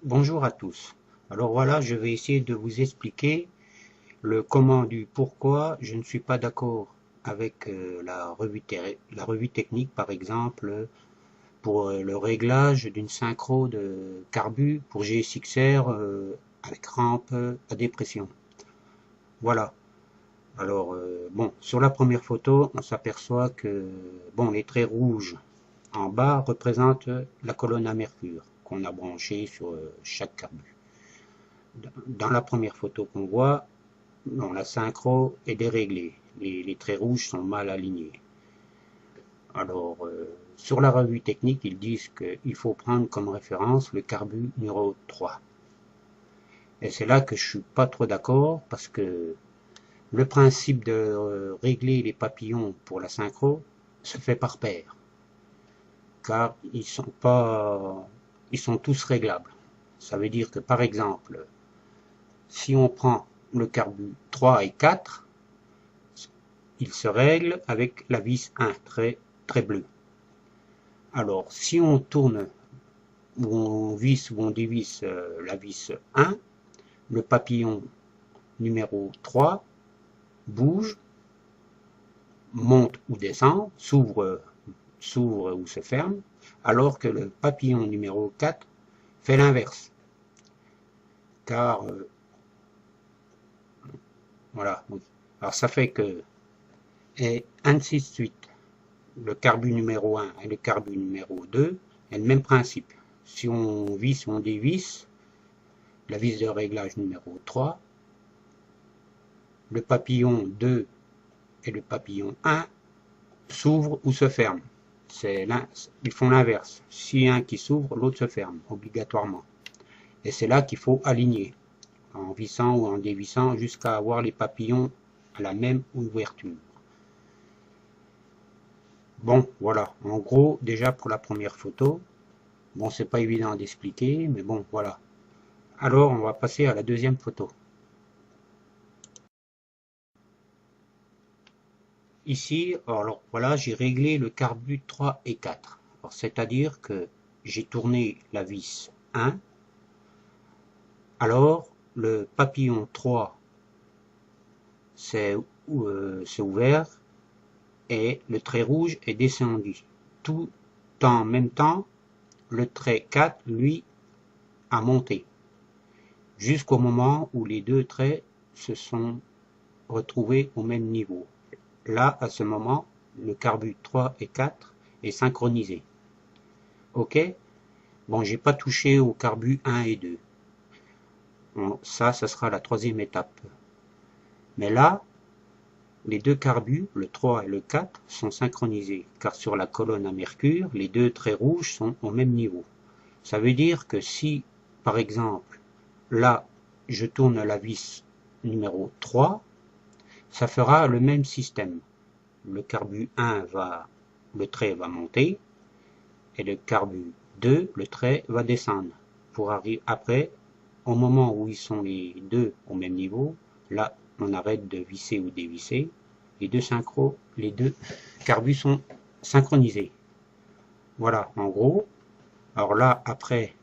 Bonjour à tous. Alors voilà, je vais essayer de vous expliquer le comment du pourquoi je ne suis pas d'accord avec la revue technique, par exemple, pour le réglage d'une synchro de carbu pour GSX-R avec rampe à dépression. Voilà. Alors, bon, sur la première photo, on s'aperçoit que bon, les traits rouges en bas représentent la colonne à mercure qu'on a branchée sur chaque carbu. Dans la première photo qu'on voit, bon, la synchro est déréglée. Les traits rouges sont mal alignés. Alors, sur la revue technique, ils disent qu'il faut prendre comme référence le carbu numéro 3. Et c'est là que je suis pas trop d'accord parce que le principe de régler les papillons pour la synchro se fait par paire. Car ils sont tous réglables. Ça veut dire que par exemple, si on prend le carbu 3 et 4, il se règle avec la vis 1, très bleu. Alors, si on tourne ou on visse ou on dévisse la vis 1, le papillon numéro 3 bouge, monte ou descend, s'ouvre ou se ferme, alors que le papillon numéro 4 fait l'inverse. Car, voilà, oui. Alors ça fait que, et ainsi de suite, le carbu numéro 1 et le carbu numéro 2 est le même principe. Si on visse ou on dévisse, la vis de réglage numéro 3, le papillon 2 et le papillon 1 s'ouvrent ou se ferment. Ils font l'inverse. Si un qui s'ouvre, l'autre se ferme, obligatoirement. Et c'est là qu'il faut aligner, en vissant ou en dévissant, jusqu'à avoir les papillons à la même ouverture. Bon, voilà, en gros, déjà pour la première photo, bon, c'est pas évident d'expliquer, mais bon, voilà. Alors, on va passer à la deuxième photo. Ici, alors voilà, j'ai réglé le carbu 3 et 4. C'est-à-dire que j'ai tourné la vis 1. Alors, le papillon 3 s'est ouvert et le trait rouge est descendu. Tout en même temps, le trait 4, lui, a monté. Jusqu'au moment où les deux traits se sont retrouvés au même niveau. Là, à ce moment, le carbu 3 et 4 est synchronisé. Ok? Bon, j'ai pas touché au carbu 1 et 2. Bon, ça sera la troisième étape. Mais là, les deux carbus, le 3 et le 4, sont synchronisés, car sur la colonne à mercure, les deux traits rouges sont au même niveau. Ça veut dire que si, par exemple, là, je tourne la vis numéro 3, ça fera le même système. Le carbu 1 le trait va monter, et le carbu 2, le trait va descendre. Pour arriver après, au moment où ils sont les deux au même niveau, là, on arrête de visser ou dévisser. Les deux carbus sont synchronisés. Voilà, en gros. Alors là, après,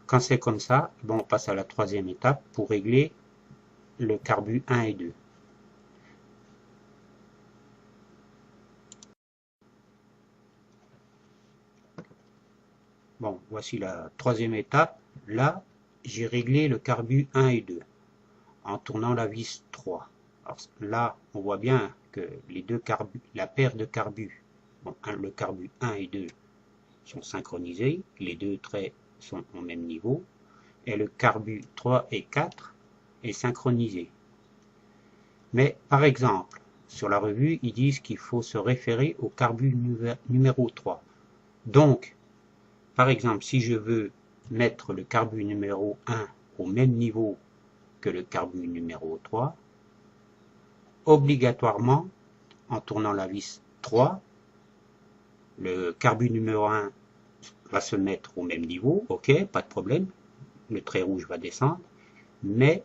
quand c'est comme ça, bon, on passe à la troisième étape pour régler le carbu 1 et 2. Bon, voici la troisième étape. Là, j'ai réglé le carbu 1 et 2 en tournant la vis 3. Alors là, on voit bien que les deux carbus, la paire de carbus, bon, le carbu 1 et 2 sont synchronisés, les deux traits sont au même niveau, et le carbu 3 et 4 est synchronisé. Mais par exemple, sur la revue, ils disent qu'il faut se référer au carbu numéro 3. Donc, par exemple, si je veux mettre le carbu numéro 1 au même niveau que le carbu numéro 3, obligatoirement, en tournant la vis 3, le carbu numéro 1 va se mettre au même niveau, ok, pas de problème, le trait rouge va descendre, mais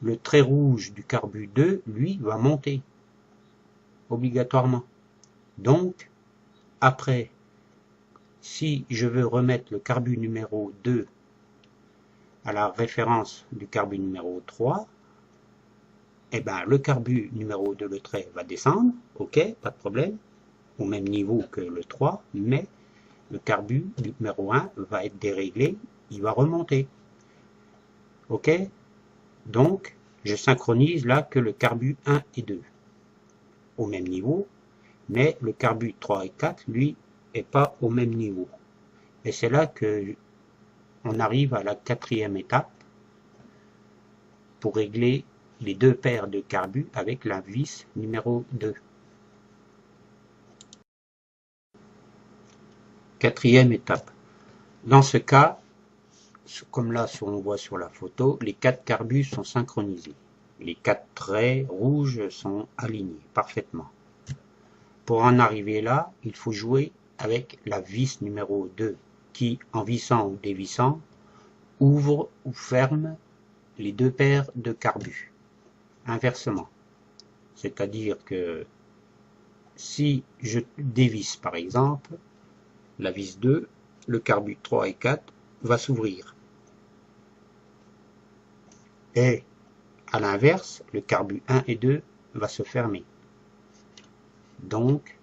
le trait rouge du carbu 2, lui, va monter, obligatoirement. Donc, après, si je veux remettre le carbu numéro 2 à la référence du carbu numéro 3, eh ben, le carbu numéro 2, le trait, va descendre, ok, pas de problème, au même niveau que le 3, mais le carbu numéro 1 va être déréglé, il va remonter. Ok? Donc, je synchronise là que le carbu 1 et 2 au même niveau, mais le carbu 3 et 4, lui, est pas au même niveau. Et c'est là que on arrive à la quatrième étape pour régler les deux paires de carbu avec la vis numéro 2. Quatrième étape. Dans ce cas, comme là on voit sur la photo, les 4 carbus sont synchronisés. Les 4 traits rouges sont alignés parfaitement. Pour en arriver là, il faut jouer avec la vis numéro 2 qui, en vissant ou dévissant, ouvre ou ferme les deux paires de carbus. Inversement. C'est-à-dire que si je dévisse par exemple, la vis 2, le carbu 3 et 4 va s'ouvrir. Et à l'inverse, le carbu 1 et 2 va se fermer. Donc,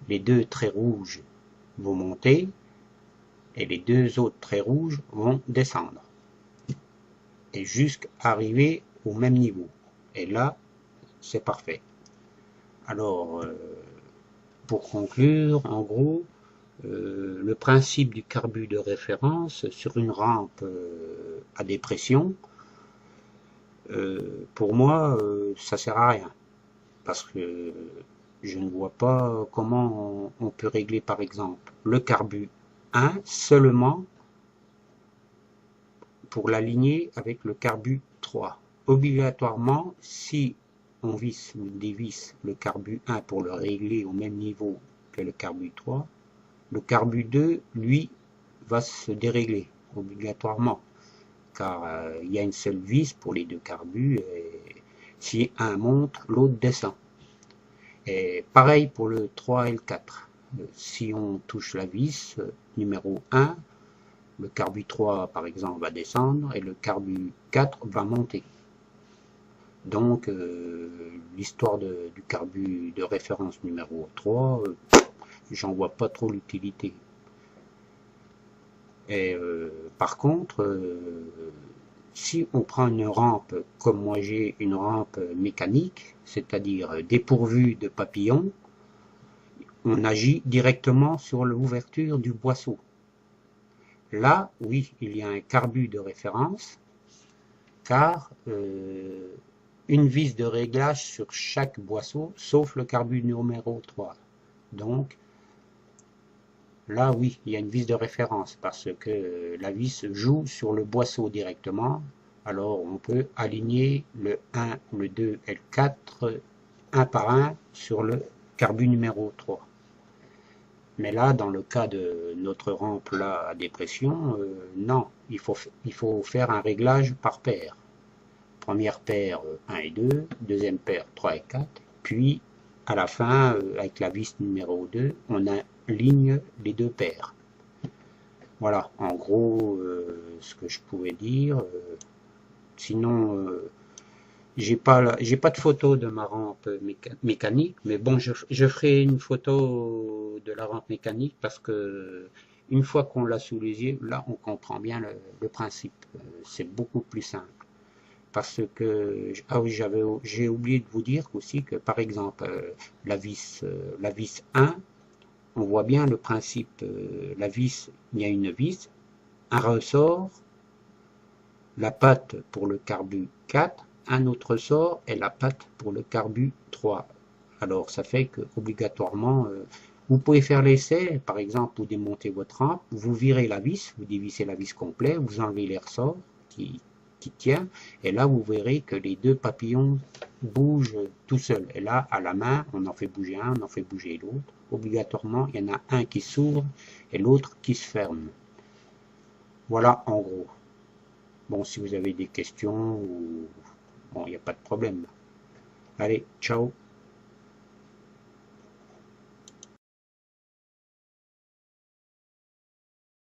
les deux traits rouges vont monter et les deux autres traits rouges vont descendre. Et jusqu'à arriver au même niveau. Et là, c'est parfait. Alors, pour conclure, en gros, le principe du carbu de référence sur une rampe à dépression, pour moi, ça sert à rien. Parce que je ne vois pas comment on peut régler, par exemple, le carbu 1 seulement pour l'aligner avec le carbu 3. Obligatoirement, si on visse ou dévisse le carbu 1 pour le régler au même niveau que le carbu 3, le carbu 2, lui, va se dérégler obligatoirement, car il y a une seule vis pour les deux carbus, et si un monte, l'autre descend. Et pareil pour le 3 et le 4. Si on touche la vis numéro 1, le carbu 3 par exemple va descendre et le carbu 4 va monter. Donc l'histoire du carbu de référence numéro 3, j'en vois pas trop l'utilité. Et par contre, si on prend une rampe, comme moi j'ai une rampe mécanique, c'est-à-dire dépourvue de papillons, on agit directement sur l'ouverture du boisseau. Là, oui, il y a un carbu de référence, car une vis de réglage sur chaque boisseau, sauf le carbu numéro 3. Donc, là, oui, il y a une vis de référence, parce que la vis joue sur le boisseau directement. Alors, on peut aligner le 1, le 2 et le 4, un par un, sur le carbu numéro 3. Mais là, dans le cas de notre rampe là à dépression, non, il faut faire un réglage par paire. Première paire 1 et 2, deuxième paire 3 et 4, puis à la fin, avec la vis numéro 2, on aligne les deux paires. Voilà, en gros, ce que je pouvais dire. Sinon, j'ai pas de photo de ma rampe mécanique, mais bon, je ferai une photo de la rampe mécanique parce que une fois qu'on l'a sous les yeux, là, on comprend bien le principe. C'est beaucoup plus simple. Parce que, ah oui, j'ai oublié de vous dire aussi que, par exemple, la vis 1, on voit bien le principe. La vis, il y a une vis, un ressort, la patte pour le carbu 4, un autre ressort et la patte pour le carbu 3. Alors, ça fait que, obligatoirement, vous pouvez faire l'essai, par exemple, vous démontez votre rampe, vous virez la vis, vous dévissez la vis complète, vous enlevez les ressorts qui tient, et là vous verrez que les deux papillons bougent tout seuls. Et là, à la main, on en fait bouger un, on en fait bouger l'autre. Obligatoirement, il y en a un qui s'ouvre et l'autre qui se ferme. Voilà en gros. Bon, si vous avez des questions, bon, il n'y a pas de problème. Allez, ciao.